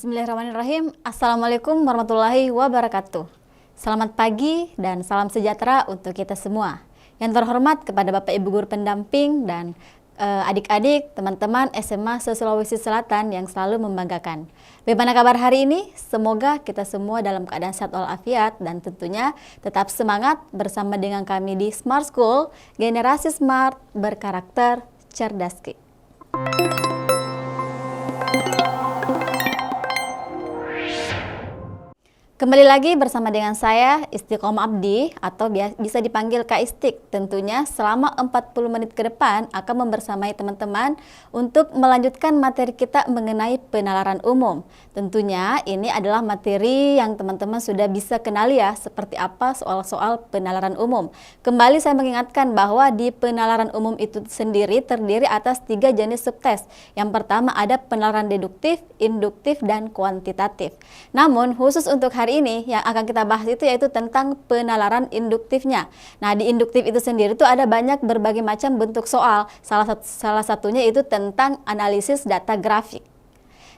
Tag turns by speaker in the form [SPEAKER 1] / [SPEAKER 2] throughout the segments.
[SPEAKER 1] Bismillahirrahmanirrahim. Assalamualaikum warahmatullahi wabarakatuh. Selamat pagi dan salam sejahtera untuk kita semua. Yang terhormat kepada Bapak Ibu Guru Pendamping dan adik-adik, teman-teman SMA se-Sulawesi Selatan yang selalu membanggakan. Bagaimana kabar hari ini? Semoga kita semua dalam keadaan sehat walafiat dan tentunya tetap semangat bersama dengan kami di Smart School, generasi smart berkarakter cerdas. Kembali lagi bersama dengan saya Istiqomah Abdi atau bisa dipanggil Kak Istik. Tentunya selama 40 menit ke depan akan membersamai teman-teman untuk melanjutkan materi kita mengenai penalaran umum. Tentunya ini adalah materi yang teman-teman sudah bisa kenali ya, seperti apa soal-soal penalaran umum. Kembali saya mengingatkan bahwa di penalaran umum itu sendiri terdiri atas 3 jenis subtes. Yang pertama ada penalaran deduktif, induktif, dan kuantitatif. Namun khusus untuk hari ini yang akan kita bahas itu yaitu tentang penalaran induktifnya. Nah, di induktif itu sendiri itu ada banyak berbagai macam bentuk soal. Salah satunya itu tentang analisis data grafik.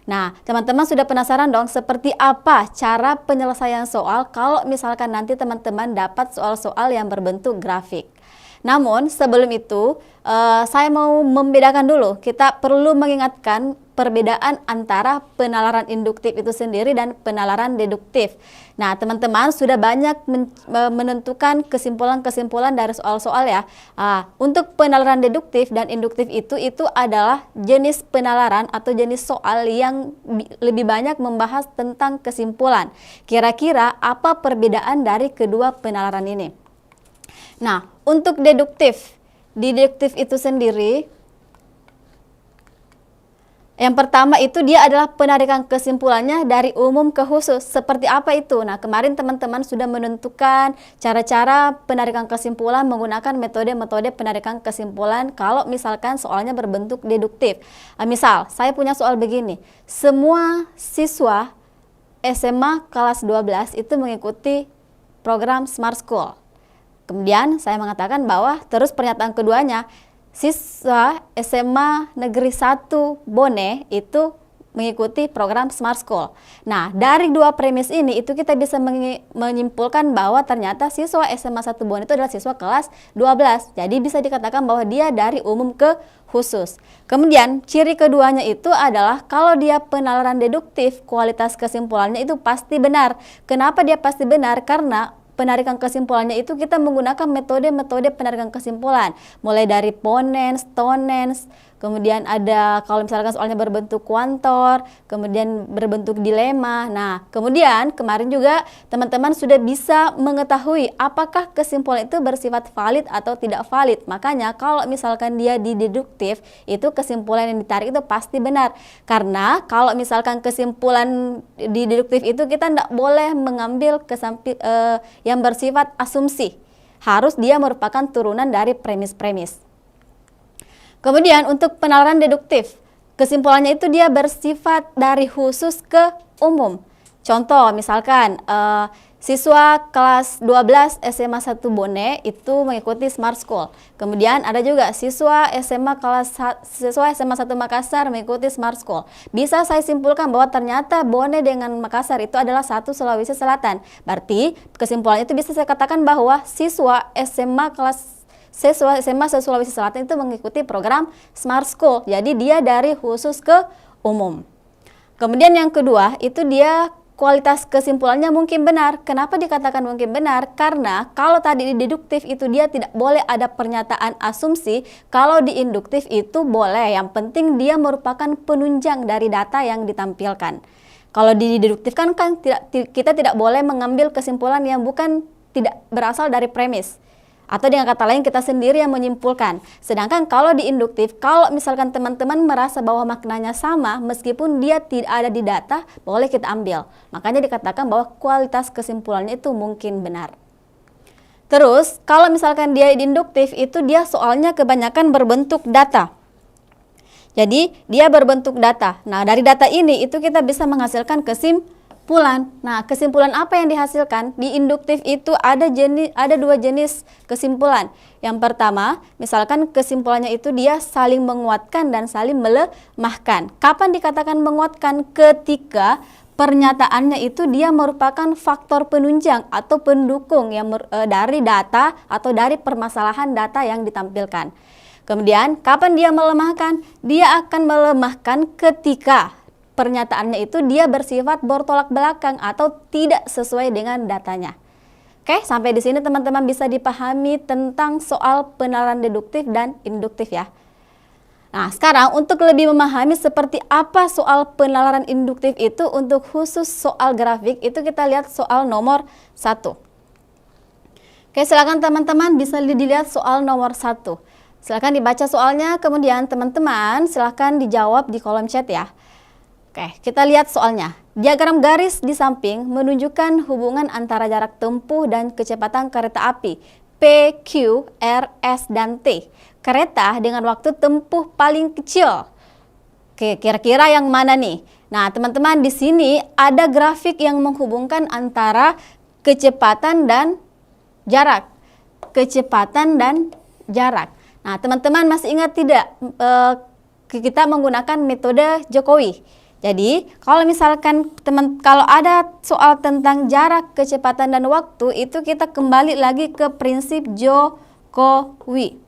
[SPEAKER 1] Nah, teman-teman sudah penasaran dong seperti apa cara penyelesaian soal kalau misalkan nanti teman-teman dapat soal-soal yang berbentuk grafik. Namun sebelum itu saya mau membedakan dulu. Kita perlu mengingatkan perbedaan antara penalaran induktif itu sendiri dan penalaran deduktif. Nah, teman-teman sudah banyak menentukan kesimpulan-kesimpulan dari soal-soal ya. Untuk penalaran deduktif dan induktif itu adalah jenis penalaran atau jenis soal yang lebih banyak membahas tentang kesimpulan. Kira-kira apa perbedaan dari kedua penalaran ini? Nah, untuk deduktif, di deduktif itu sendiri, yang pertama itu dia adalah penarikan kesimpulannya dari umum ke khusus. Seperti apa itu? Nah, kemarin teman-teman sudah menentukan cara-cara penarikan kesimpulan menggunakan metode-metode penarikan kesimpulan kalau misalkan soalnya berbentuk deduktif. Misal, saya punya soal begini. Semua siswa SMA kelas 12 itu mengikuti program Smart School. Kemudian saya mengatakan bahwa terus pernyataan keduanya, siswa SMA Negeri 1 Bone itu mengikuti program Smart School. Nah, dari dua premis ini itu kita bisa menyimpulkan bahwa ternyata siswa SMA 1 Bone itu adalah siswa kelas 12. Jadi bisa dikatakan bahwa dia dari umum ke khusus. Kemudian ciri keduanya itu adalah kalau dia penalaran deduktif, kualitas kesimpulannya itu pasti benar. Kenapa dia pasti benar? Karena penarikan kesimpulannya itu kita menggunakan metode-metode penarikan kesimpulan, mulai dari ponens, tonens, kemudian ada kalau misalkan soalnya berbentuk kuantor, kemudian berbentuk dilema. Nah, kemudian kemarin juga teman-teman sudah bisa mengetahui apakah kesimpulan itu bersifat valid atau tidak valid. Makanya kalau misalkan dia di deduktif, itu kesimpulan yang ditarik itu pasti benar. Karena kalau misalkan kesimpulan di deduktif itu kita tidak boleh mengambil yang bersifat asumsi. Harus dia merupakan turunan dari premis-premis. Kemudian untuk penalaran deduktif, kesimpulannya itu dia bersifat dari khusus ke umum. Contoh misalkan siswa kelas 12 SMA 1 Bone itu mengikuti Smart School. Kemudian ada juga siswa SMA 1 Makassar mengikuti Smart School. Bisa saya simpulkan bahwa ternyata Bone dengan Makassar itu adalah satu Sulawesi Selatan. Berarti kesimpulannya itu bisa saya katakan bahwa siswa SMA Sulawesi Selatan itu mengikuti program Smart School. Jadi dia dari khusus ke umum. Kemudian yang kedua itu dia kualitas kesimpulannya mungkin benar. Kenapa dikatakan mungkin benar? Karena kalau tadi di deduktif itu dia tidak boleh ada pernyataan asumsi. Kalau di induktif itu boleh. Yang penting dia merupakan penunjang dari data yang ditampilkan. Kalau di deduktif kan kita tidak boleh mengambil kesimpulan yang tidak berasal dari premis. Atau dengan kata lain kita sendiri yang menyimpulkan. Sedangkan kalau di induktif, kalau misalkan teman-teman merasa bahwa maknanya sama, meskipun dia tidak ada di data, boleh kita ambil. Makanya dikatakan bahwa kualitas kesimpulannya itu mungkin benar. Terus, kalau misalkan dia di induktif, itu dia soalnya kebanyakan berbentuk data. Jadi, dia berbentuk data. Nah, dari data ini, itu kita bisa menghasilkan kesimpulan. kesimpulan. Nah, kesimpulan apa yang dihasilkan? Di induktif itu ada dua jenis kesimpulan. Yang pertama, misalkan kesimpulannya itu dia saling menguatkan dan saling melemahkan. Kapan dikatakan menguatkan? Ketika pernyataannya itu dia merupakan faktor penunjang atau pendukung yang dari data atau dari permasalahan data yang ditampilkan. Kemudian, kapan dia melemahkan? Dia akan melemahkan ketika pernyataannya itu dia bersifat bertolak belakang atau tidak sesuai dengan datanya. Oke, sampai di sini teman-teman bisa dipahami tentang soal penalaran deduktif dan induktif ya. Nah, sekarang untuk lebih memahami seperti apa soal penalaran induktif itu, untuk khusus soal grafik itu kita lihat soal nomor 1. Oke, silakan teman-teman bisa dilihat soal nomor 1. Silakan dibaca soalnya, kemudian teman-teman silakan dijawab di kolom chat ya. Oke, kita lihat soalnya. Diagram garis di samping menunjukkan hubungan antara jarak tempuh dan kecepatan kereta api P, Q, R, S, dan T. Kereta dengan waktu tempuh paling kecil. Oke, kira-kira yang mana nih? Nah, teman-teman di sini ada grafik yang menghubungkan antara kecepatan dan jarak. Kecepatan dan jarak. Nah, teman-teman masih ingat tidak kita menggunakan metode Jokowi? Jadi, kalau misalkan kalau ada soal tentang jarak, kecepatan, dan waktu, itu kita kembali lagi ke prinsip Jokowi.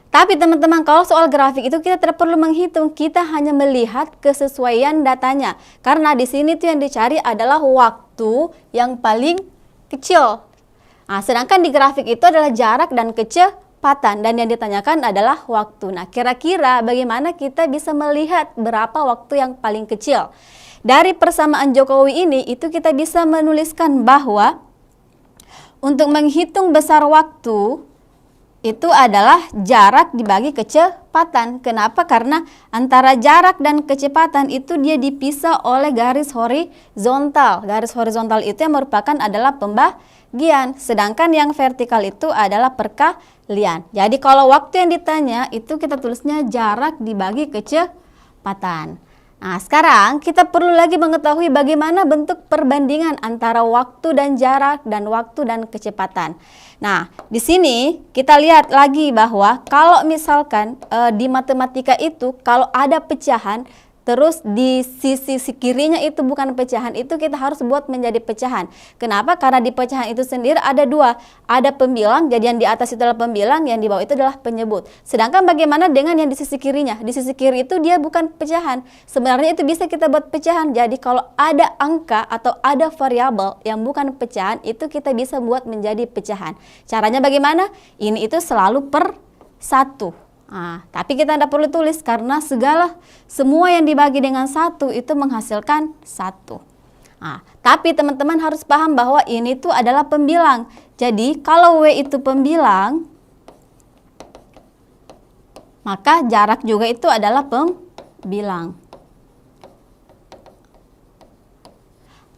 [SPEAKER 1] Tapi teman-teman, kalau soal grafik itu kita tidak perlu menghitung, kita hanya melihat kesesuaian datanya. Karena di sini tuh yang dicari adalah waktu yang paling kecil. Sedangkan di grafik itu adalah jarak dan kecepatan, dan yang ditanyakan adalah waktu. Nah, kira-kira bagaimana kita bisa melihat berapa waktu yang paling kecil? Dari persamaan Jokowi ini, itu kita bisa menuliskan bahwa untuk menghitung besar waktu, itu adalah jarak dibagi kecepatan. Kenapa? Karena antara jarak dan kecepatan itu dia dipisah oleh garis horizontal. Garis horizontal itu yang merupakan adalah pembagian, sedangkan yang vertikal itu adalah perkalian. Jadi kalau waktu yang ditanya itu kita tulisnya jarak dibagi kecepatan. Nah, sekarang kita perlu lagi mengetahui bagaimana bentuk perbandingan antara waktu dan jarak dan waktu dan kecepatan. Nah, di sini kita lihat lagi bahwa kalau misalkan di matematika itu kalau ada pecahan, terus di sisi kirinya itu bukan pecahan, itu kita harus buat menjadi pecahan. Kenapa? Karena di pecahan itu sendiri ada dua. Ada pembilang, jadi yang di atas itu adalah pembilang, yang di bawah itu adalah penyebut. Sedangkan bagaimana dengan yang di sisi kirinya? Di sisi kiri itu dia bukan pecahan. Sebenarnya itu bisa kita buat pecahan. Jadi kalau ada angka atau ada variabel yang bukan pecahan, itu kita bisa buat menjadi pecahan. Caranya bagaimana? Ini itu selalu per 1. Tapi kita tidak perlu tulis karena semua yang dibagi dengan 1 itu menghasilkan 1. Tapi teman-teman harus paham bahwa ini tuh adalah pembilang. Jadi kalau W itu pembilang, maka jarak juga itu adalah pembilang.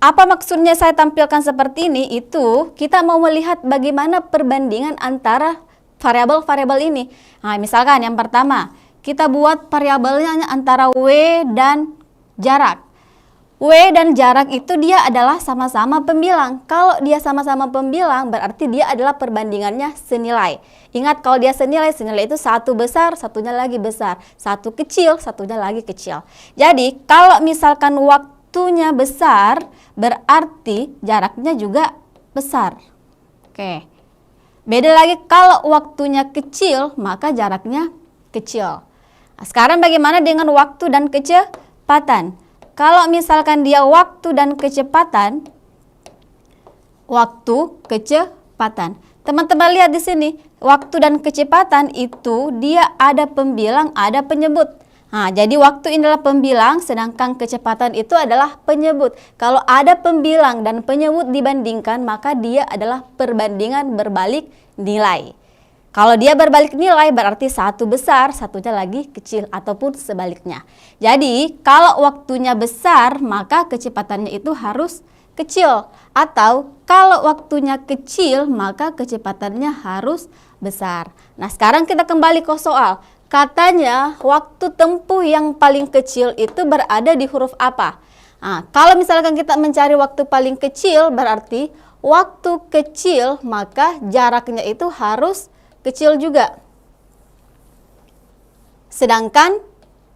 [SPEAKER 1] Apa maksudnya saya tampilkan seperti ini? Itu kita mau melihat bagaimana perbandingan antara variabel-variabel ini. Misalkan yang pertama, kita buat variabelnya antara W dan jarak. W dan jarak itu dia adalah sama-sama pembilang. Kalau dia sama-sama pembilang, berarti dia adalah perbandingannya senilai. Ingat, kalau dia senilai itu satu besar, satunya lagi besar. Satu kecil, satunya lagi kecil. Jadi, kalau misalkan waktunya besar, berarti jaraknya juga besar. Oke. Beda lagi kalau waktunya kecil, maka jaraknya kecil. Sekarang bagaimana dengan waktu dan kecepatan? Kalau misalkan dia waktu dan kecepatan, teman-teman lihat di sini, waktu dan kecepatan itu dia ada pembilang, ada penyebut. Jadi waktu ini adalah pembilang, sedangkan kecepatan itu adalah penyebut. Kalau ada pembilang dan penyebut dibandingkan, maka dia adalah perbandingan berbalik nilai. Kalau dia berbalik nilai, berarti satu besar, satunya lagi kecil, ataupun sebaliknya. Jadi, kalau waktunya besar, maka kecepatannya itu harus kecil. Atau, kalau waktunya kecil, maka kecepatannya harus besar. Nah, sekarang kita kembali ke soal. Katanya waktu tempuh yang paling kecil itu berada di huruf apa? Nah, kalau misalkan kita mencari waktu paling kecil, berarti waktu kecil maka jaraknya itu harus kecil juga. Sedangkan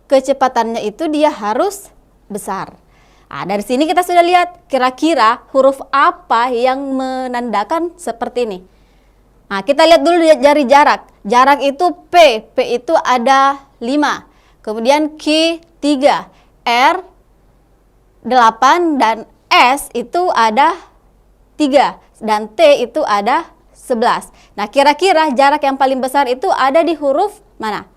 [SPEAKER 1] kecepatannya itu dia harus besar. Nah, dari sini kita sudah lihat kira-kira huruf apa yang menandakan seperti ini. Nah, kita lihat dulu dari jarak. Jarak itu P itu ada 5. Kemudian Q 3, R 8 dan S itu ada 3 dan T itu ada 11. Nah, kira-kira jarak yang paling besar itu ada di huruf mana?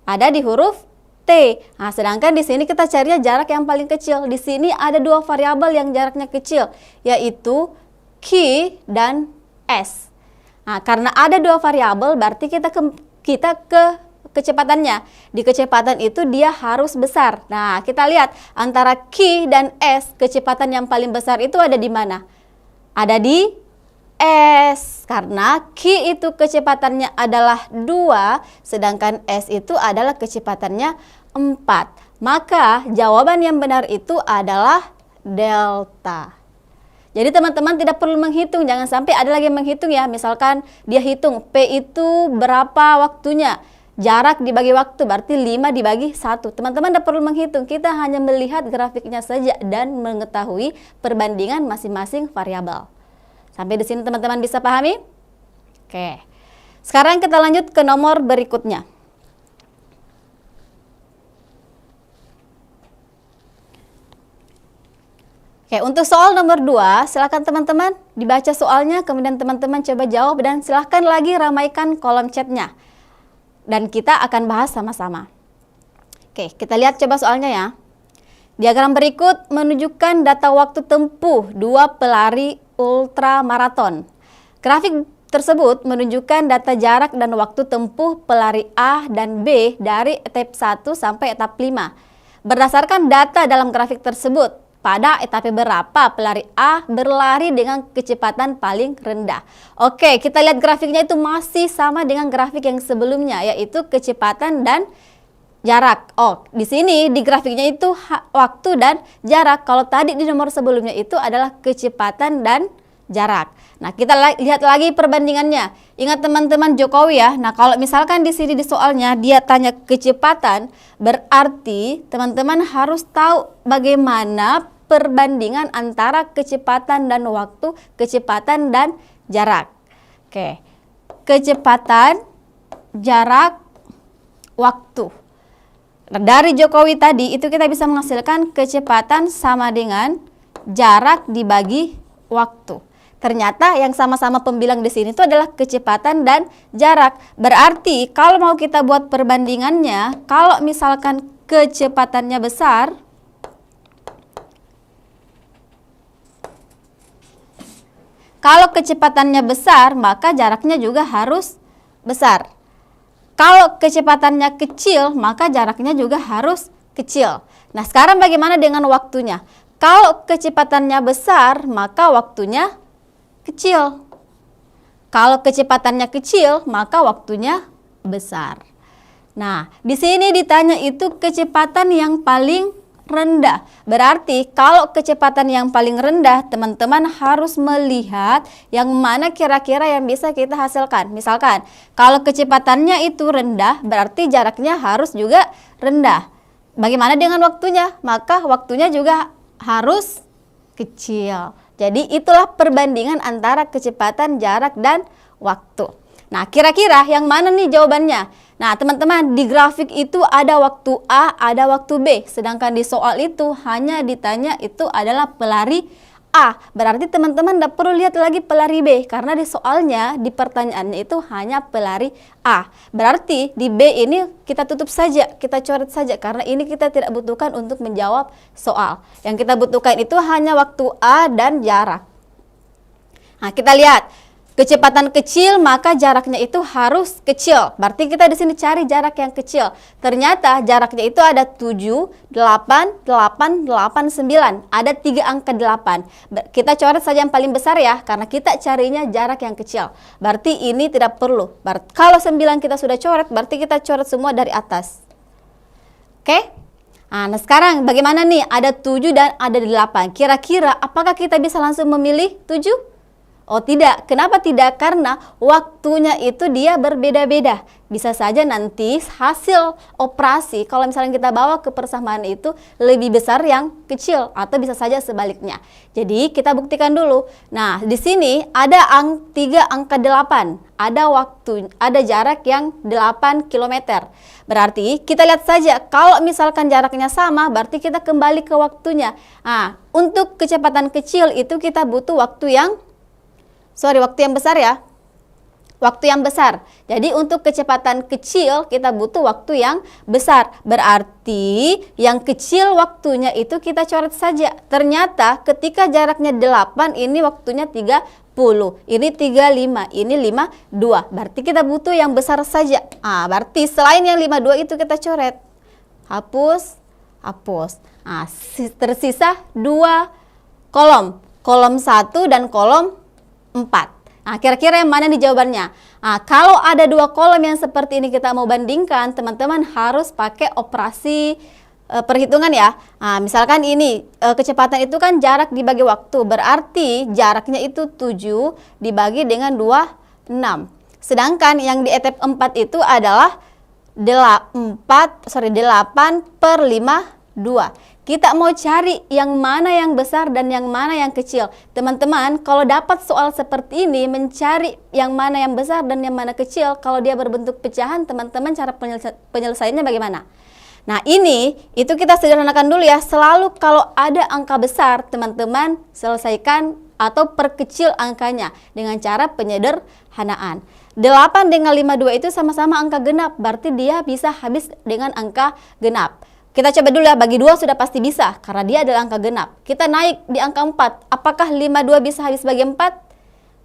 [SPEAKER 1] Ada di huruf T. Nah, sedangkan di sini kita carinya jarak yang paling kecil. Di sini ada 2 variabel yang jaraknya kecil, yaitu Q dan S. Nah, karena ada 2 variabel, berarti kita ke kecepatannya. Di kecepatan itu dia harus besar. Nah, kita lihat antara Q dan S, kecepatan yang paling besar itu ada di mana? Ada di S, karena Q itu kecepatannya adalah 2, sedangkan S itu adalah kecepatannya 4. Maka jawaban yang benar itu adalah delta. Jadi teman-teman tidak perlu menghitung, jangan sampai ada lagi yang menghitung ya. Misalkan dia hitung P itu berapa waktunya, jarak dibagi waktu berarti 5 dibagi 1. Teman-teman tidak perlu menghitung, kita hanya melihat grafiknya saja dan mengetahui perbandingan masing-masing variabel. Sampai di sini teman-teman bisa pahami? Oke. Sekarang kita lanjut ke nomor berikutnya. Oke, untuk soal nomor 2, silakan teman-teman dibaca soalnya, kemudian teman-teman coba jawab dan silakan lagi ramaikan kolom chatnya. Dan kita akan bahas sama-sama. Oke, kita lihat coba soalnya ya. Diagram berikut menunjukkan data waktu tempuh 2 pelari ultramaraton. Grafik tersebut menunjukkan data jarak dan waktu tempuh pelari A dan B dari etap 1 sampai etap 5. Berdasarkan data dalam grafik tersebut, pada etapa berapa pelari A berlari dengan kecepatan paling rendah. Oke, kita lihat grafiknya itu masih sama dengan grafik yang sebelumnya, yaitu kecepatan dan jarak. Oh, di sini di grafiknya itu waktu dan jarak. Kalau tadi di nomor sebelumnya itu adalah kecepatan dan jarak. Nah, kita lihat lagi perbandingannya. Ingat teman-teman Jokowi ya. Nah, kalau misalkan di sini di soalnya dia tanya kecepatan, berarti teman-teman harus tahu bagaimana perbandingan antara kecepatan dan waktu, kecepatan dan jarak. Oke. Kecepatan, jarak, waktu. Dari Jokowi tadi itu kita bisa menghasilkan kecepatan sama dengan jarak dibagi waktu. Ternyata yang sama-sama pembilang di sini itu adalah kecepatan dan jarak. Berarti kalau mau kita buat perbandingannya, kalau misalkan kecepatannya besar, maka jaraknya juga harus besar. Kalau kecepatannya kecil, maka jaraknya juga harus kecil. Nah, sekarang bagaimana dengan waktunya? Kalau kecepatannya besar, maka waktunya kecil. Kalau kecepatannya kecil, maka waktunya besar. Nah, di sini ditanya itu kecepatan yang paling rendah. Berarti kalau kecepatan yang paling rendah, teman-teman harus melihat yang mana kira-kira yang bisa kita hasilkan. Misalkan, kalau kecepatannya itu rendah, berarti jaraknya harus juga rendah. Bagaimana dengan waktunya? Maka waktunya juga harus kecil. Jadi itulah perbandingan antara kecepatan, jarak, dan waktu. Nah, kira-kira yang mana nih jawabannya? Nah, teman-teman, di grafik itu ada waktu A, ada waktu B. Sedangkan di soal itu hanya ditanya itu adalah pelari A. Berarti teman-teman tidak perlu lihat lagi pelari B. Karena di soalnya, di pertanyaannya itu hanya pelari A. Berarti di B ini kita tutup saja, kita coret saja. Karena ini kita tidak butuhkan untuk menjawab soal. Yang kita butuhkan itu hanya waktu A dan jarak. Nah, kita lihat. Kecepatan kecil maka jaraknya itu harus kecil. Berarti kita di sini cari jarak yang kecil. Ternyata jaraknya itu ada 7, 8, 8, 8, 9. Ada 3 angka 8. Kita coret saja yang paling besar ya, karena kita carinya jarak yang kecil. Berarti ini tidak perlu. Kalau 9 kita sudah coret, berarti kita coret semua dari atas. Oke? Nah, sekarang bagaimana nih? Ada 7 dan ada 8. Kira-kira apakah kita bisa langsung memilih 7? Oh tidak, kenapa tidak? Karena waktunya itu dia berbeda-beda. Bisa saja nanti hasil operasi kalau misalnya kita bawa ke persamaan itu lebih besar yang kecil, atau bisa saja sebaliknya. Jadi kita buktikan dulu. Nah, di sini ada 3 angka 8. Ada jarak yang 8 km. Berarti kita lihat saja, kalau misalkan jaraknya sama, berarti kita kembali ke waktunya. Nah, untuk kecepatan kecil itu kita butuh waktu yang besar ya. Waktu yang besar. Jadi untuk kecepatan kecil kita butuh waktu yang besar. Berarti yang kecil waktunya itu kita coret saja. Ternyata ketika jaraknya 8, ini waktunya 30. Ini 35, ini 52. Berarti kita butuh yang besar saja. Berarti selain yang 52 itu kita coret. Hapus, hapus. Tersisa 2 kolom. Kolom 1 dan kolom 4. Nah, kira-kira yang mana nih jawabannya? Kalau ada 2 kolom yang seperti ini kita mau bandingkan, teman-teman harus pakai operasi perhitungan ya. Misalkan ini kecepatan itu kan jarak dibagi waktu, berarti jaraknya itu 7 dibagi dengan 26. Sedangkan yang di etap 4 itu adalah 8 per 52. Kita mau cari yang mana yang besar dan yang mana yang kecil. Teman-teman, kalau dapat soal seperti ini, mencari yang mana yang besar dan yang mana kecil, kalau dia berbentuk pecahan, teman-teman cara penyelesaiannya bagaimana? Nah, itu kita sederhanakan dulu ya. Selalu kalau ada angka besar, teman-teman selesaikan atau perkecil angkanya dengan cara penyederhanaan. 8 dengan 52 itu sama-sama angka genap, berarti dia bisa habis dengan angka genap. Kita coba dulu ya, bagi 2 sudah pasti bisa, karena dia adalah angka genap. Kita naik di angka 4, apakah 52 bisa habis bagi 4?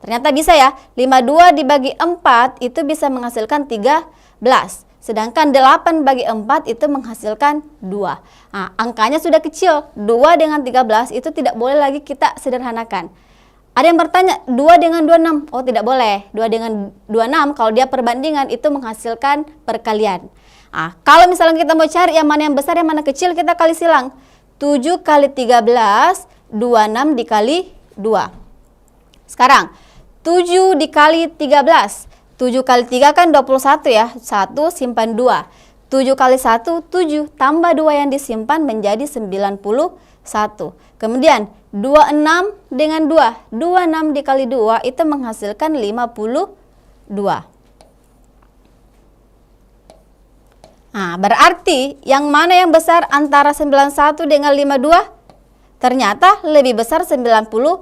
[SPEAKER 1] Ternyata bisa ya, 52 dibagi 4 itu bisa menghasilkan 13. Sedangkan 8 bagi 4 itu menghasilkan 2. Angkanya sudah kecil, 2 dengan 13 itu tidak boleh lagi kita sederhanakan. Ada yang bertanya, 2 dengan 26? Oh tidak boleh, 2 dengan 26 kalau dia perbandingan itu menghasilkan perkalian. Kalau misalnya kita mau cari yang mana yang besar, yang mana kecil, kita kali silang. 7 kali 13, 26 dikali 2. Sekarang, 7 dikali 13. 7 kali 3 kan 21 ya. 1 simpan 2. 7 kali 1, 7. Tambah 2 yang disimpan menjadi 91. Kemudian, 26 dengan 2. 26 dikali 2 itu menghasilkan 52. Berarti yang mana yang besar antara 91 dengan 52? Ternyata lebih besar 91.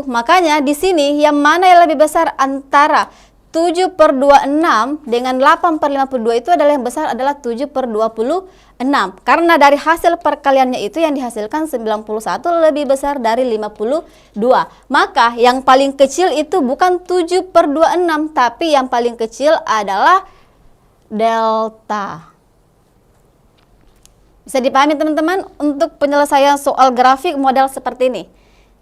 [SPEAKER 1] Makanya di sini yang mana yang lebih besar antara 7 per 26 dengan 8 per 52 itu adalah yang besar adalah 7 per 26. Karena dari hasil perkaliannya itu yang dihasilkan 91 lebih besar dari 52. Maka yang paling kecil itu bukan 7 per 26, tapi yang paling kecil adalah delta. Bisa dipahami teman-teman untuk penyelesaian soal grafik model seperti ini.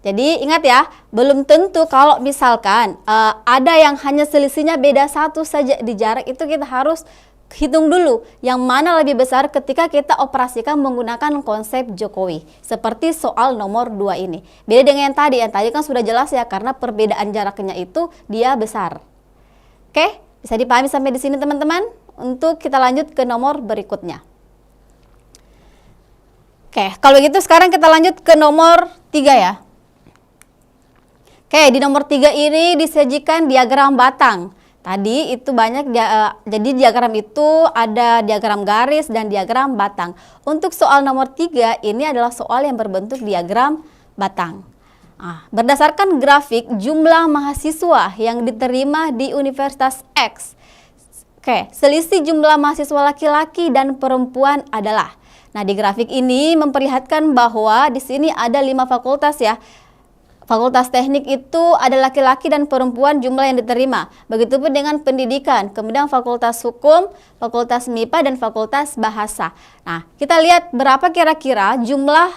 [SPEAKER 1] Jadi ingat ya, belum tentu kalau misalkan ada yang hanya selisihnya beda 1 saja di jarak, itu kita harus hitung dulu yang mana lebih besar ketika kita operasikan menggunakan konsep Jokowi. Seperti soal nomor 2 ini. Beda dengan yang tadi kan sudah jelas ya, karena perbedaan jaraknya itu dia besar. Oke, bisa dipahami sampai di sini teman-teman? Untuk kita lanjut ke nomor berikutnya. Oke, kalau gitu sekarang kita lanjut ke nomor 3 ya. Oke, di nomor 3 ini disajikan diagram batang. Tadi itu banyak, jadi diagram itu ada diagram garis dan diagram batang. Untuk soal nomor 3 ini adalah soal yang berbentuk diagram batang. Berdasarkan grafik jumlah mahasiswa yang diterima di Universitas X. Oke, selisih jumlah mahasiswa laki-laki dan perempuan adalah. Nah, di grafik ini memperlihatkan bahwa di sini ada 5 fakultas ya. Fakultas teknik itu ada laki-laki dan perempuan jumlah yang diterima. Begitupun dengan pendidikan, kemudian fakultas hukum, fakultas MIPA, dan fakultas bahasa. Nah, kita lihat berapa kira-kira jumlah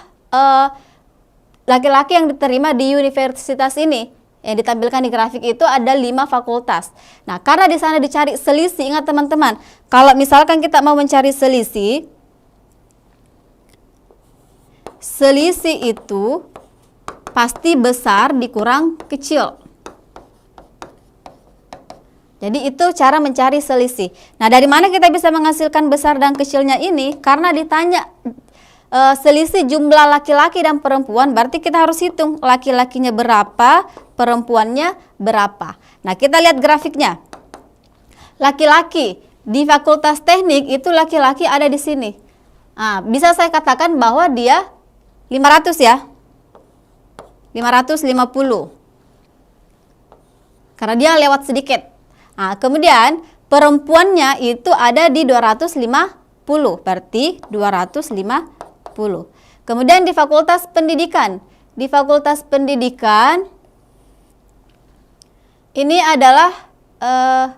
[SPEAKER 1] laki-laki yang diterima di universitas ini. Yang ditampilkan di grafik itu ada 5 fakultas. Nah, karena di sana dicari selisih, ingat teman-teman, kalau misalkan kita mau mencari selisih, selisih itu pasti besar dikurang kecil. Jadi itu cara mencari selisih. Nah, dari mana kita bisa menghasilkan besar dan kecilnya ini? Karena ditanya selisih jumlah laki-laki dan perempuan, berarti kita harus hitung laki-lakinya berapa, perempuannya berapa. Nah, kita lihat grafiknya. Laki-laki di Fakultas Teknik itu laki-laki ada di sini. Nah, bisa saya katakan bahwa dia 500 ya. 550. Karena dia lewat sedikit. Nah, kemudian perempuannya itu ada di 250, berarti 250. Kemudian di Fakultas Pendidikan. Di Fakultas Pendidikan ini adalah 300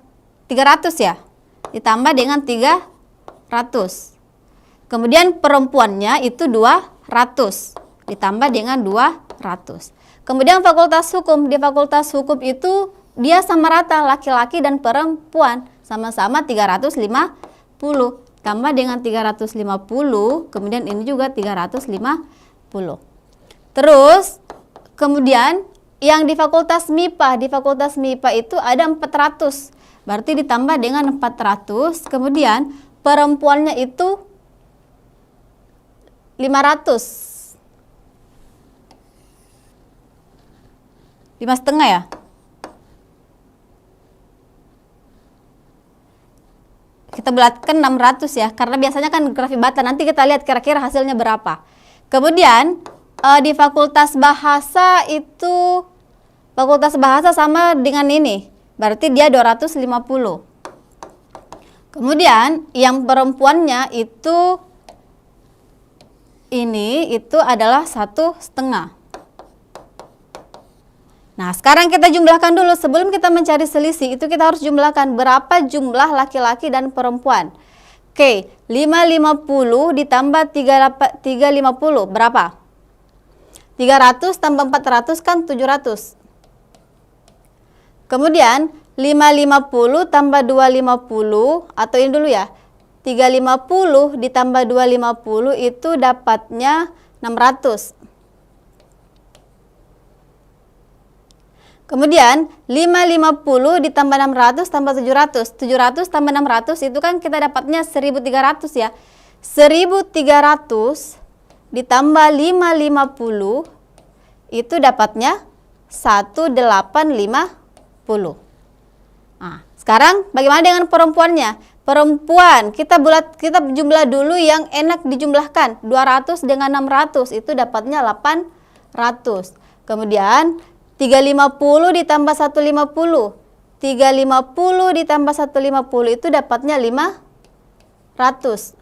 [SPEAKER 1] ya, ditambah dengan 300. Kemudian perempuannya itu 200, ditambah dengan 200. Kemudian Fakultas Hukum. Di Fakultas Hukum itu dia sama rata, laki-laki dan perempuan sama-sama 350, tambah dengan 350, kemudian ini juga 350. Terus kemudian yang di Fakultas MIPA itu ada 400, berarti ditambah dengan 400, kemudian perempuannya itu 500, 5,5 ya. Kita bulatkan 600 ya, karena biasanya kan grafik bata. Nanti kita lihat kira-kira hasilnya berapa. Kemudian di Fakultas Bahasa itu, Fakultas Bahasa sama dengan ini, berarti dia 250. Kemudian yang perempuannya itu itu adalah 1,5. Nah, sekarang kita jumlahkan dulu. Sebelum kita mencari selisih, itu kita harus jumlahkan berapa jumlah laki-laki dan perempuan. Oke, 550 ditambah 350, berapa? 300 tambah 400 kan 700. Kemudian, 550 tambah 250, atau ini dulu ya, 350 ditambah 250 itu dapatnya 600. Kemudian 550 ditambah 600 tambah 700. 700 tambah 600 itu kan kita dapatnya 1.300 ya. 1.300 ditambah 550 itu dapatnya 1.850. Nah, sekarang bagaimana dengan perempuannya? Perempuan kita jumlah dulu yang enak dijumlahkan. 200 dengan 600 itu dapatnya 800. Kemudian 350 ditambah 150. 350 ditambah 150 itu dapatnya 500.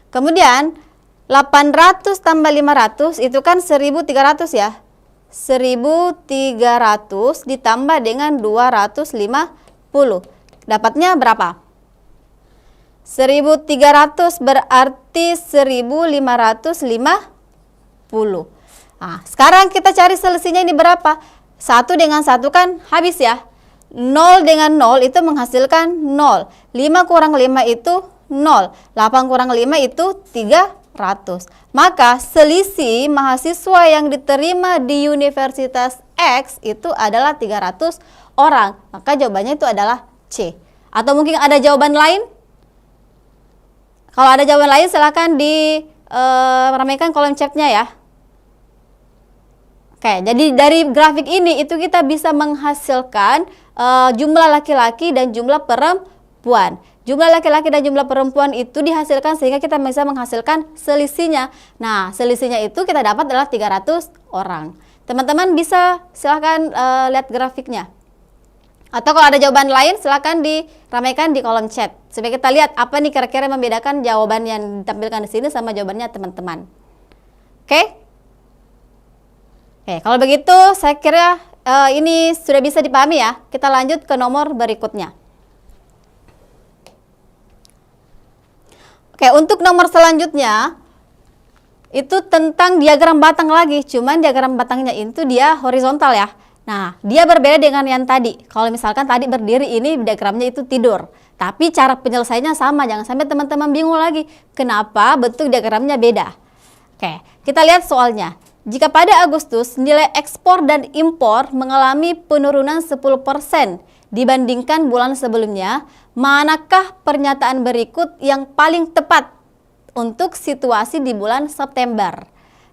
[SPEAKER 1] Kemudian 800 tambah 500 itu kan 1.300 ya. 1.300 ditambah dengan 250. Dapatnya berapa? 1.300 berarti 1.550. Nah, sekarang kita cari selisihnya ini berapa? 1 dengan 1 kan habis ya. 0 dengan 0 itu menghasilkan 0. 5 kurang 5 itu 0. 8 kurang 5 itu 300. Maka selisih mahasiswa yang diterima di Universitas X itu adalah 300 orang. Maka jawabannya itu adalah C. Atau mungkin ada jawaban lain? Kalau ada jawaban lain silahkan ramaikan kolom chatnya ya. Oke, jadi dari grafik ini itu kita bisa menghasilkan jumlah laki-laki dan jumlah perempuan. Jumlah laki-laki dan jumlah perempuan itu dihasilkan sehingga kita bisa menghasilkan selisihnya. Nah, selisihnya itu kita dapat adalah 300 orang. Teman-teman bisa silahkan lihat grafiknya. Atau kalau ada jawaban lain silahkan diramaikan di kolom chat. Supaya kita lihat apa nih kira-kira yang membedakan jawaban yang ditampilkan di sini sama jawabannya teman-teman. Oke? Oke, kalau begitu saya kira ini sudah bisa dipahami ya. Kita lanjut ke nomor berikutnya. Oke, untuk nomor selanjutnya itu tentang diagram batang lagi. Cuman diagram batangnya itu dia horizontal ya. Nah, dia berbeda dengan yang tadi. Kalau misalkan tadi berdiri, ini diagramnya itu tidur. Tapi cara penyelesaiannya sama. Jangan sampai teman-teman bingung lagi. Kenapa bentuk diagramnya beda? Oke, kita lihat soalnya. Jika pada Agustus nilai ekspor dan impor mengalami penurunan 10% dibandingkan bulan sebelumnya, manakah pernyataan berikut yang paling tepat untuk situasi di bulan September?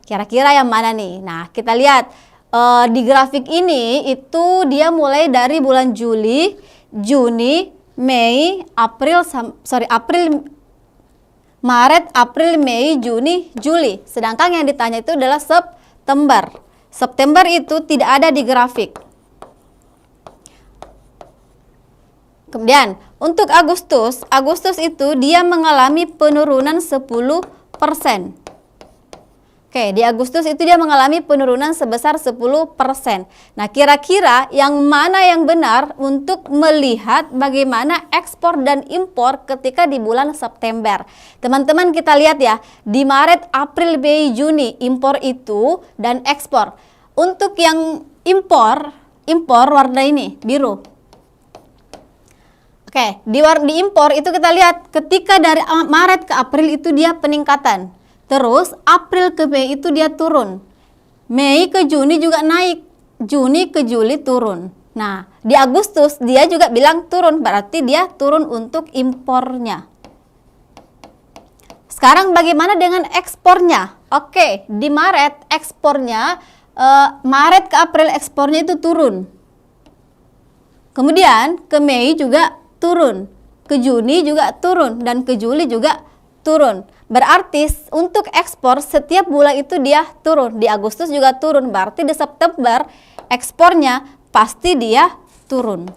[SPEAKER 1] Kira-kira yang mana nih? Nah, kita lihat di grafik ini itu dia mulai dari bulan Juli, Juni, Mei, Maret, April, Mei, Juni, Juli. Sedangkan yang ditanya itu adalah September. September itu tidak ada di grafik. Kemudian untuk Agustus, Agustus itu dia mengalami penurunan 10%. Oke, di Agustus itu dia mengalami penurunan sebesar 10%. Nah, kira-kira yang mana yang benar untuk melihat bagaimana ekspor dan impor ketika di bulan September? Teman-teman kita lihat ya, di Maret, April, Mei, Juni, impor itu dan ekspor. Untuk yang impor warna ini, biru. Oke, di impor itu kita lihat ketika dari Maret ke April itu dia peningkatan. Terus April ke Mei itu dia turun. Mei ke Juni juga naik. Juni ke Juli turun. Nah, di Agustus dia juga bilang turun. Berarti dia turun untuk impornya. Sekarang bagaimana dengan ekspornya? Oke, di Maret ekspornya, Maret ke April ekspornya itu turun. Kemudian ke Mei juga turun. Ke Juni juga turun. Dan ke Juli juga turun. Berarti untuk ekspor setiap bulan itu dia turun. Di Agustus juga turun. Berarti di September ekspornya pasti dia turun.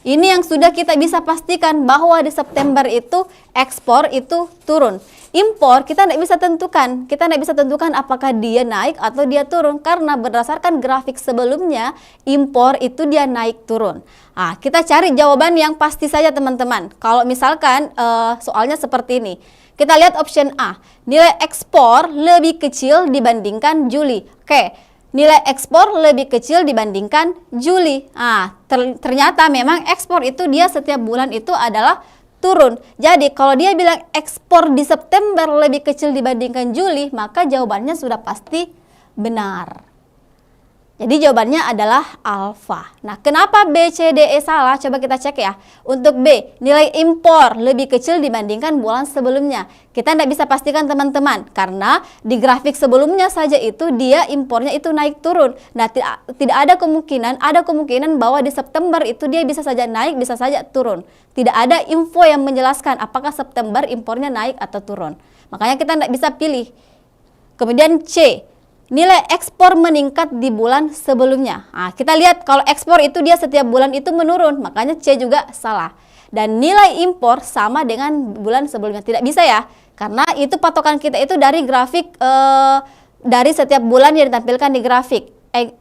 [SPEAKER 1] Ini yang sudah kita bisa pastikan bahwa di September itu ekspor itu turun. Impor kita tidak bisa tentukan. Kita tidak bisa tentukan apakah dia naik atau dia turun. Karena berdasarkan grafik sebelumnya, impor itu dia naik turun. Nah, kita cari jawaban yang pasti saja teman-teman. Kalau misalkan soalnya seperti ini. Kita lihat option A. Nilai ekspor lebih kecil dibandingkan Juli. Oke, nilai ekspor lebih kecil dibandingkan Juli. Nah, ternyata memang ekspor itu dia setiap bulan itu adalah turun. Jadi kalau dia bilang ekspor di September lebih kecil dibandingkan Juli, maka jawabannya sudah pasti benar. Jadi jawabannya adalah alfa. Nah, kenapa B, C, D, E salah? Coba kita cek ya. Untuk B, nilai impor lebih kecil dibandingkan bulan sebelumnya. Kita tidak bisa pastikan teman-teman. Karena di grafik sebelumnya saja itu dia impornya itu naik turun. Nah, tidak ada kemungkinan bahwa di September itu dia bisa saja naik, bisa saja turun. Tidak ada info yang menjelaskan apakah September impornya naik atau turun. Makanya kita tidak bisa pilih. Kemudian C. Nilai ekspor meningkat di bulan sebelumnya. Nah, kita lihat kalau ekspor itu dia setiap bulan itu menurun, makanya C juga salah. Dan nilai impor sama dengan bulan sebelumnya. Tidak bisa ya, karena itu patokan kita itu dari grafik, dari setiap bulan yang ditampilkan di grafik.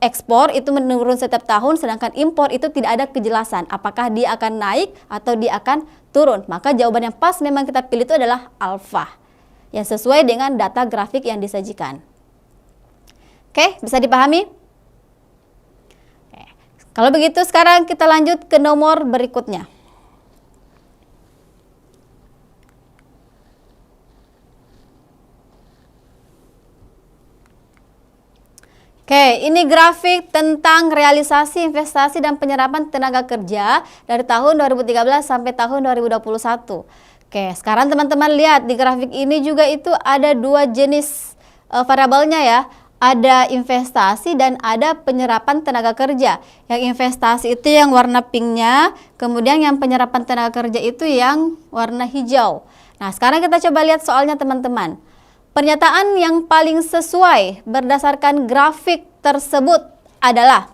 [SPEAKER 1] Ekspor itu menurun setiap tahun, sedangkan impor itu tidak ada kejelasan apakah dia akan naik atau dia akan turun. Maka jawaban yang pas memang kita pilih itu adalah alfa, yang sesuai dengan data grafik yang disajikan. Oke, bisa dipahami? Oke. Kalau begitu sekarang kita lanjut ke nomor berikutnya. Oke, ini grafik tentang realisasi investasi dan penyerapan tenaga kerja dari tahun 2013 sampai tahun 2021. Oke, sekarang teman-teman lihat di grafik ini juga itu ada dua jenis variabelnya ya. Ada investasi dan ada penyerapan tenaga kerja. Yang investasi itu yang warna pinknya, kemudian yang penyerapan tenaga kerja itu yang warna hijau. Nah, sekarang kita coba lihat soalnya teman-teman. Pernyataan yang paling sesuai berdasarkan grafik tersebut adalah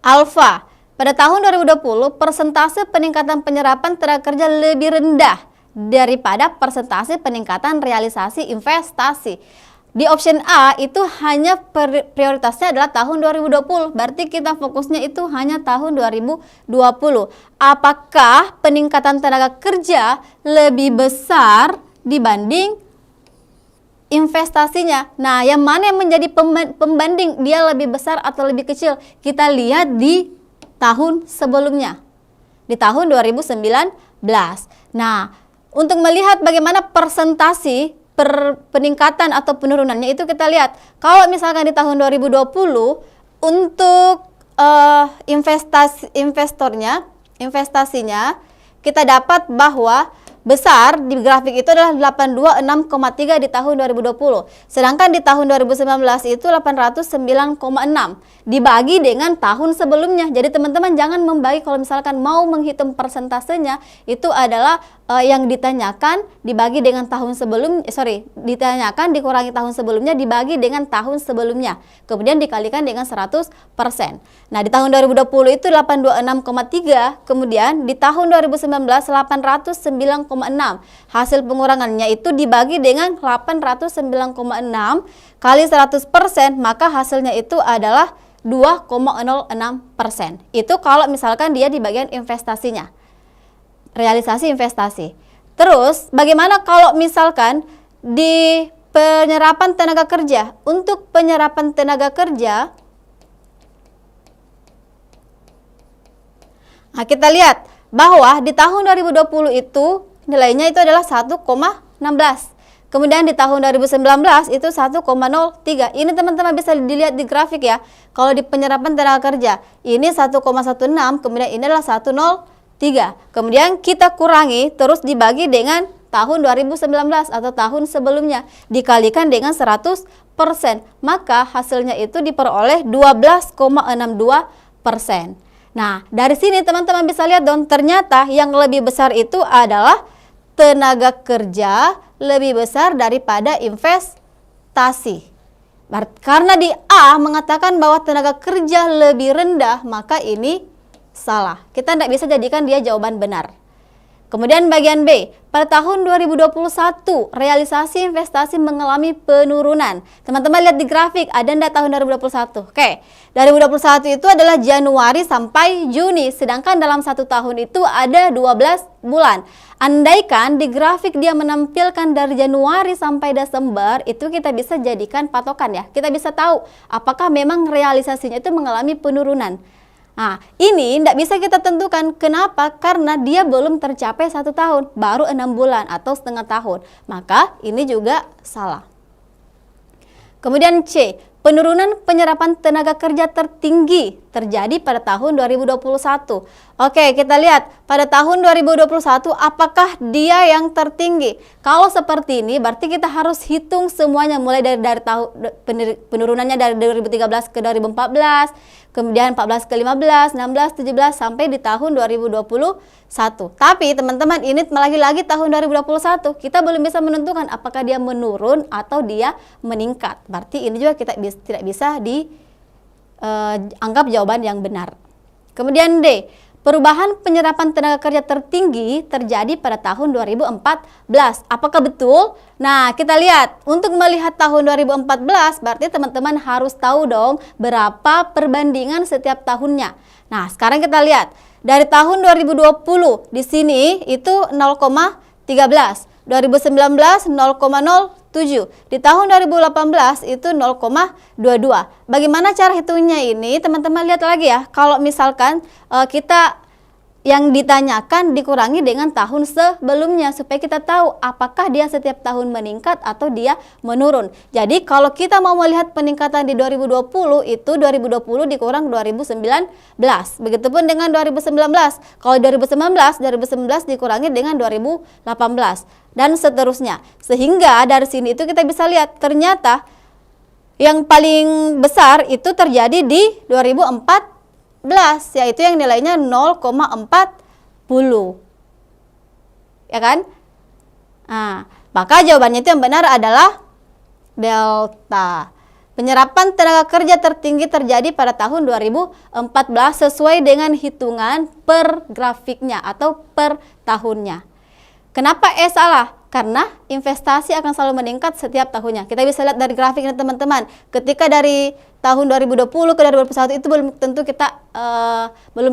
[SPEAKER 1] alfa. Pada tahun 2020, persentase peningkatan penyerapan tenaga kerja lebih rendah daripada persentase peningkatan realisasi investasi. Di option A itu hanya prioritasnya adalah tahun 2020. Berarti kita fokusnya itu hanya tahun 2020. Apakah peningkatan tenaga kerja lebih besar dibanding investasinya? Nah, yang mana yang menjadi pembanding dia lebih besar atau lebih kecil? Kita lihat di tahun sebelumnya. Di tahun 2019. Nah, untuk melihat bagaimana persentase peningkatan atau penurunannya itu kita lihat. Kalau misalkan di tahun 2020 untuk investasinya kita dapat bahwa besar di grafik itu adalah 826,3 di tahun 2020. Sedangkan di tahun 2019 itu 809,6 dibagi dengan tahun sebelumnya. Jadi teman-teman jangan membagi, kalau misalkan mau menghitung persentasenya itu adalah yang ditanyakan dibagi dengan tahun ditanyakan dikurangi tahun sebelumnya dibagi dengan tahun sebelumnya. Kemudian dikalikan dengan 100%. Nah, di tahun 2020 itu 826,3, kemudian di tahun 2019 809,6. Hasil pengurangannya itu dibagi dengan 809,6 kali 100%, maka hasilnya itu adalah 2,06%. Itu kalau misalkan dia di bagian investasinya, realisasi investasi. Terus bagaimana kalau misalkan di penyerapan tenaga kerja? Untuk penyerapan tenaga kerja, nah kita lihat bahwa di tahun 2020 itu nilainya itu adalah 1,16. Kemudian di tahun 2019 itu 1,03. Ini teman-teman bisa dilihat di grafik ya. Kalau di penyerapan tenaga kerja, ini 1,16, kemudian ini adalah 1,03. Kemudian kita kurangi terus dibagi dengan tahun 2019 atau tahun sebelumnya dikalikan dengan 100%. Maka hasilnya itu diperoleh 12,62%. Nah, dari sini teman-teman bisa lihat dong, ternyata yang lebih besar itu adalah tenaga kerja lebih besar daripada investasi. Karena di A mengatakan bahwa tenaga kerja lebih rendah, maka ini salah. Kita tidak bisa jadikan dia jawaban benar. Kemudian bagian B, pada tahun 2021 realisasi investasi mengalami penurunan. Teman-teman lihat di grafik, ada enggak tahun 2021? Oke, 2021 itu adalah Januari sampai Juni, sedangkan dalam satu tahun itu ada 12 bulan. Andaikan di grafik dia menampilkan dari Januari sampai Desember, itu kita bisa jadikan patokan ya. Kita bisa tahu apakah memang realisasinya itu mengalami penurunan. Nah, ini tidak bisa kita tentukan. Kenapa? Karena dia belum tercapai 1 tahun, baru 6 bulan atau setengah tahun. Maka ini juga salah. Kemudian C, penurunan penyerapan tenaga kerja tertinggi terjadi pada tahun 2021. Oke, kita lihat pada tahun 2021 apakah dia yang tertinggi. Kalau seperti ini berarti kita harus hitung semuanya mulai dari tahun penurunannya dari 2013 ke 2014, kemudian 14 ke 15, 16, 17 sampai di tahun 2021. Tapi teman-teman, ini lagi-lagi tahun 2021 kita belum bisa menentukan apakah dia menurun atau dia meningkat. Berarti ini juga kita tidak bisa dianggap jawaban yang benar. Kemudian D, perubahan penyerapan tenaga kerja tertinggi terjadi pada tahun 2014. Apakah betul? Nah, kita lihat. Untuk melihat tahun 2014, berarti teman-teman harus tahu dong berapa perbandingan setiap tahunnya. Nah, sekarang kita lihat. Dari tahun 2020, di sini itu 0,13. 2019, 0,07. Di tahun 2018 itu 0,22. Bagaimana cara hitungnya ini? Teman-teman lihat lagi ya. Kalau misalkan kita yang ditanyakan dikurangi dengan tahun sebelumnya supaya kita tahu apakah dia setiap tahun meningkat atau dia menurun. Jadi kalau kita mau melihat peningkatan di 2020 itu 2020 dikurang 2019. Begitupun dengan 2019. Kalau 2019 dikurangi dengan 2018 dan seterusnya. Sehingga dari sini itu kita bisa lihat ternyata yang paling besar itu terjadi di 2014. Yaitu yang nilainya 0,40, ya kan? Nah, maka jawabannya itu yang benar adalah delta. Penyerapan tenaga kerja tertinggi terjadi pada tahun 2014 sesuai dengan hitungan per grafiknya atau per tahunnya. Kenapa salah? Karena investasi akan selalu meningkat setiap tahunnya. Kita bisa lihat dari grafik ini teman-teman. Ketika dari tahun 2020 ke 2021 itu belum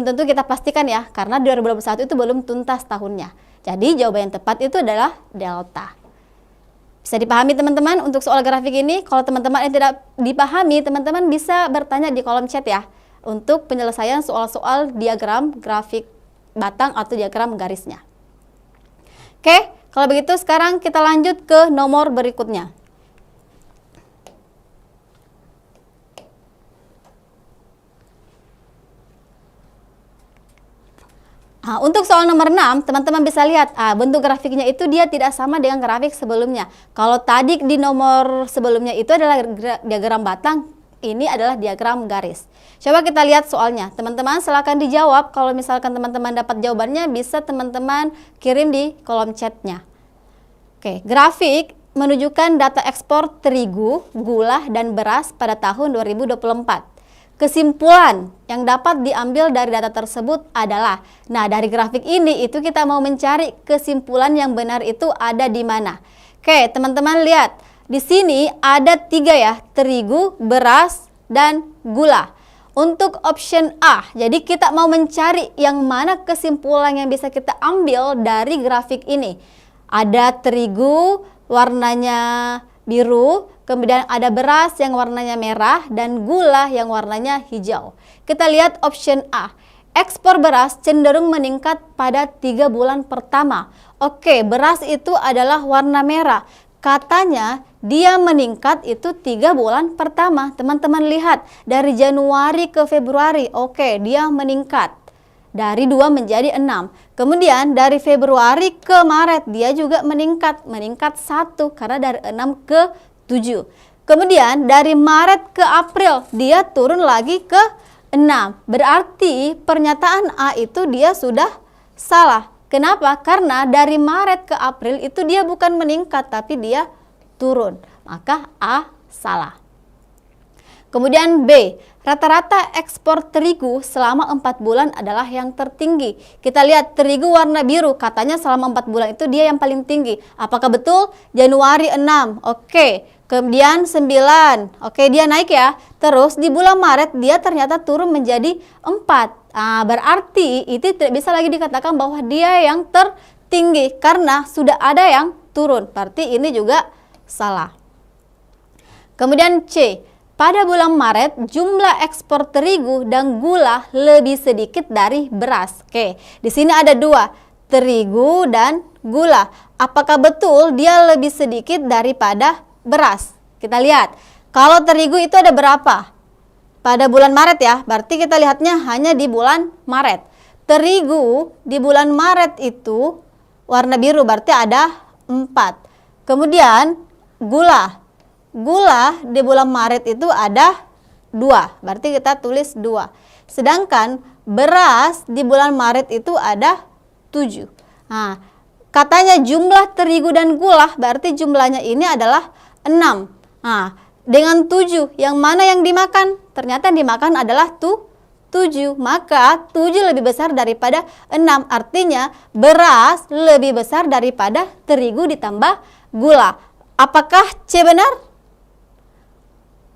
[SPEAKER 1] tentu kita pastikan ya, karena 2021 itu belum tuntas tahunnya. Jadi jawaban yang tepat itu adalah delta. Bisa dipahami teman-teman untuk soal grafik ini? Kalau teman-teman yang tidak dipahami, teman-teman bisa bertanya di kolom chat ya untuk penyelesaian soal-soal diagram grafik batang atau diagram garisnya. Oke, Kalau begitu sekarang kita lanjut ke nomor berikutnya. Nah, untuk soal nomor 6, teman-teman bisa lihat bentuk grafiknya itu dia tidak sama dengan grafik sebelumnya. Kalau tadi di nomor sebelumnya itu adalah diagram batang, ini adalah diagram garis. Coba kita lihat soalnya. Teman-teman silakan dijawab. Kalau misalkan teman-teman dapat jawabannya, bisa teman-teman kirim di kolom chatnya. Oke, grafik menunjukkan data ekspor terigu, gula, dan beras pada tahun 2024. Kesimpulan yang dapat diambil dari data tersebut adalah, nah dari grafik ini itu kita mau mencari kesimpulan yang benar itu ada di mana. Oke, teman-teman lihat, di sini ada 3 ya, terigu, beras, dan gula. Untuk option A, jadi kita mau mencari yang mana kesimpulan yang bisa kita ambil dari grafik ini. Ada terigu warnanya biru, kemudian ada beras yang warnanya merah, dan gula yang warnanya hijau. Kita lihat option A. Ekspor beras cenderung meningkat pada 3 bulan pertama. Oke, beras itu adalah warna merah. Katanya dia meningkat itu 3 bulan pertama. Teman-teman lihat, dari Januari ke Februari, oke, dia meningkat. Dari 2 menjadi 6. Kemudian dari Februari ke Maret dia juga meningkat 1 karena dari 6 ke 7. Kemudian dari Maret ke April dia turun lagi ke 6. Berarti pernyataan A itu dia sudah salah. Kenapa? Karena dari Maret ke April itu dia bukan meningkat tapi dia turun. Maka A salah. Kemudian B, rata-rata ekspor terigu selama 4 bulan adalah yang tertinggi. Kita lihat terigu warna biru, katanya selama 4 bulan itu dia yang paling tinggi. Apakah betul? Januari 6, oke. Kemudian 9, oke dia naik ya. Terus di bulan Maret dia ternyata turun menjadi 4. Berarti itu tidak bisa lagi dikatakan bahwa dia yang tertinggi karena sudah ada yang turun. Berarti ini juga salah. Kemudian C, pada bulan Maret, jumlah ekspor terigu dan gula lebih sedikit dari beras. Oke, di sini ada 2, terigu dan gula. Apakah betul dia lebih sedikit daripada beras? Kita lihat, kalau terigu itu ada berapa? Pada bulan Maret ya, berarti kita lihatnya hanya di bulan Maret. Terigu di bulan Maret itu warna biru, berarti ada 4. Kemudian gula. Gula di bulan Maret itu ada 2, berarti kita tulis 2. Sedangkan beras di bulan Maret itu ada 7. Nah, katanya jumlah terigu dan gula, berarti jumlahnya ini adalah 6. Nah, dengan 7, yang mana yang dimakan? Ternyata yang dimakan adalah 7. Maka 7 lebih besar daripada 6. Artinya beras lebih besar daripada terigu ditambah gula. Apakah C benar?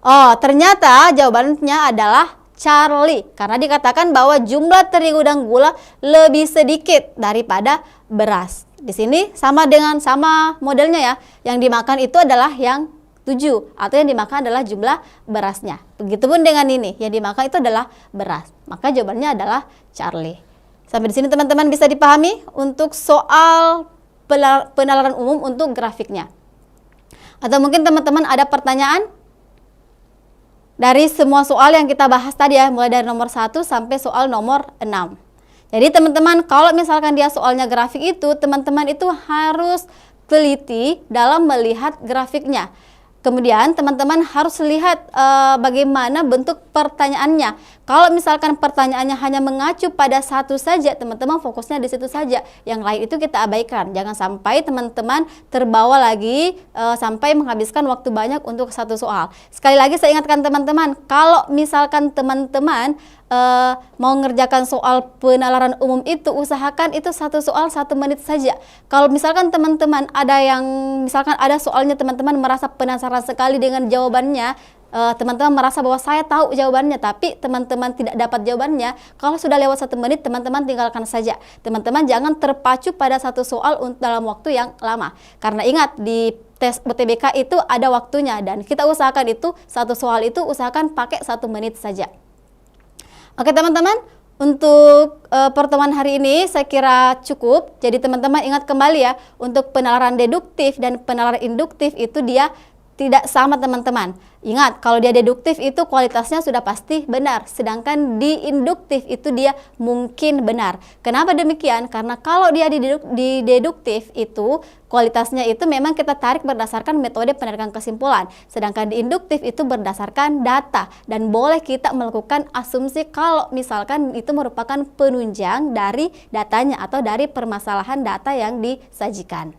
[SPEAKER 1] Oh, ternyata jawabannya adalah Charlie. Karena dikatakan bahwa jumlah terigu dan gula lebih sedikit daripada beras. Di sini sama modelnya ya. Yang dimakan itu adalah yang 7. Atau yang dimakan adalah jumlah berasnya. Begitupun dengan ini. Yang dimakan itu adalah beras. Maka jawabannya adalah Charlie. Sampai di sini teman-teman bisa dipahami untuk soal penalaran umum untuk grafiknya. Atau mungkin teman-teman ada pertanyaan? Dari semua soal yang kita bahas tadi ya, mulai dari nomor 1 sampai soal nomor 6. Jadi teman-teman, kalau misalkan dia soalnya grafik itu, teman-teman itu harus teliti dalam melihat grafiknya. Kemudian teman-teman harus lihat bagaimana bentuk pertanyaannya. Kalau misalkan pertanyaannya hanya mengacu pada satu saja, teman-teman fokusnya di situ saja. Yang lain itu kita abaikan. Jangan sampai teman-teman terbawa lagi sampai menghabiskan waktu banyak untuk satu soal. Sekali lagi saya ingatkan teman-teman, kalau misalkan teman-teman mau ngerjakan soal penalaran umum itu, usahakan itu satu soal 1 menit saja. Kalau misalkan teman-teman ada soalnya teman-teman merasa penasaran sekali dengan jawabannya, teman-teman merasa bahwa saya tahu jawabannya tapi teman-teman tidak dapat jawabannya, kalau sudah lewat 1 menit teman-teman tinggalkan saja. Teman-teman jangan terpacu pada satu soal dalam waktu yang lama, karena ingat di tes UTBK itu ada waktunya dan kita usahakan itu satu soal itu usahakan pakai 1 menit saja. Oke teman-teman, Untuk pertemuan hari ini saya kira cukup. Jadi teman-teman ingat kembali ya, untuk penalaran deduktif dan penalaran induktif itu dia tidak sama teman-teman. Ingat, kalau dia deduktif itu kualitasnya sudah pasti benar, sedangkan di induktif itu dia mungkin benar. Kenapa demikian? Karena kalau dia di deduktif itu kualitasnya itu memang kita tarik berdasarkan metode penarikan kesimpulan, sedangkan di induktif itu berdasarkan data dan boleh kita melakukan asumsi kalau misalkan itu merupakan penunjang dari datanya atau dari permasalahan data yang disajikan.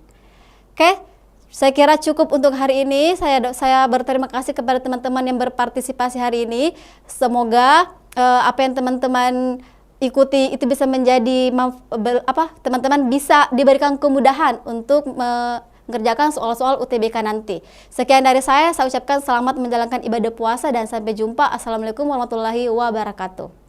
[SPEAKER 1] Oke, saya kira cukup untuk hari ini. Saya berterima kasih kepada teman-teman yang berpartisipasi hari ini. Semoga apa yang teman-teman ikuti itu bisa menjadi teman-teman bisa diberikan kemudahan untuk mengerjakan soal-soal UTBK nanti. Sekian dari saya ucapkan selamat menjalankan ibadah puasa dan sampai jumpa. Assalamualaikum warahmatullahi wabarakatuh.